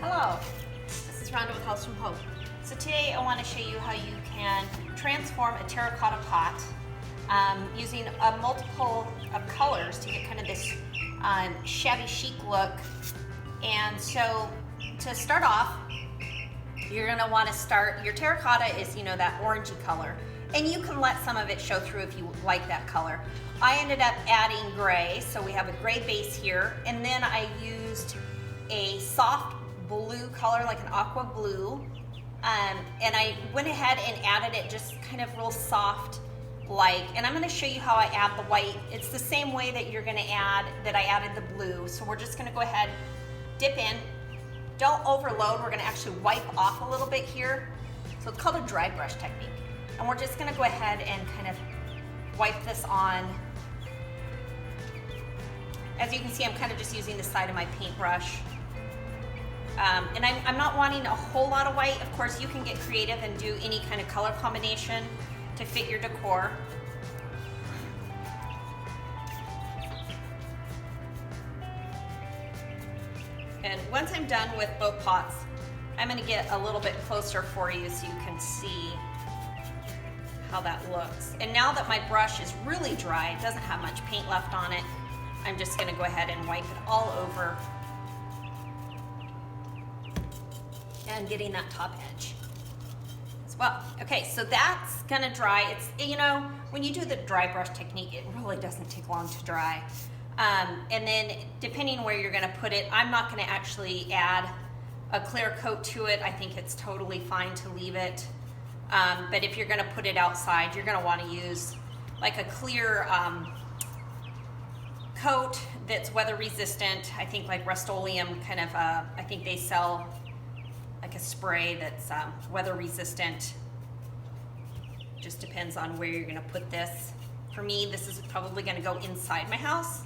Hello, this is Rhonda with House from Hope. So today I want to show you how you can transform a terracotta pot using a multiple of colors to get kind of this shabby chic look. And so to start off, you're going to want to start, your terracotta is, that orangey color. And you can let some of it show through if you like that color. I ended up adding gray, so we have a gray base here. And then I used a soft blue color, like an aqua blue. And I went ahead and added it just kind of real soft like, and I'm going to show you how I add the white. It's the same way that you're going to add, that I added the blue. So we're just going to go ahead, dip in. Don't overload, we're going to actually wipe off a little bit here. So it's called a dry brush technique. And we're just going to go ahead and kind of wipe this on. As you can see, I'm kind of just using the side of my paintbrush. And I'm not wanting a whole lot of white. Of course, you can get creative and do any kind of color combination to fit your decor. And once I'm done with both pots, I'm going to get a little bit closer for you so you can see how that looks. And now that my brush is really dry, it doesn't have much paint left on it, I'm just going to go ahead and wipe it all over and getting that top edge as well. Okay, so that's gonna dry. It's, when you do the dry brush technique, it really doesn't take long to dry. And then depending where you're gonna put it, I'm not gonna actually add a clear coat to it. I think it's totally fine to leave it. But if you're gonna put it outside, you're gonna wanna use like a clear coat that's weather resistant. I think like Rust-Oleum kind of, I think they sell like a spray that's weather resistant. Just depends on where you're gonna put this. For me, this is probably gonna go inside my house,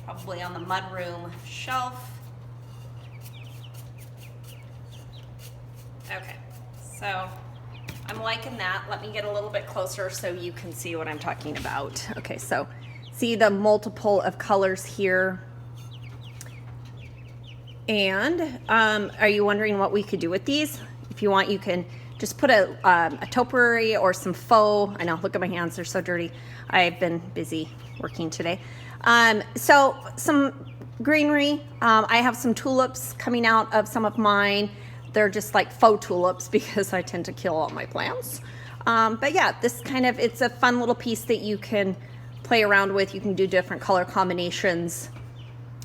probably on the mudroom shelf. Okay, so I'm liking that. Let me get a little bit closer so you can see what I'm talking about. Okay, so see the multiple of colors here. And are you wondering what we could do with these? If you want, you can just put a topiary or some faux. I know, look at my hands, they're so dirty. I've been busy working today. So some greenery. I have some tulips coming out of some of mine. They're just like faux tulips because I tend to kill all my plants. But yeah, this kind of, it's a fun little piece that you can play around with. You can do different color combinations.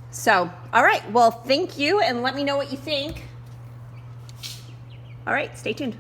So, all right, well, thank you, and let me know what you think. All right, stay tuned.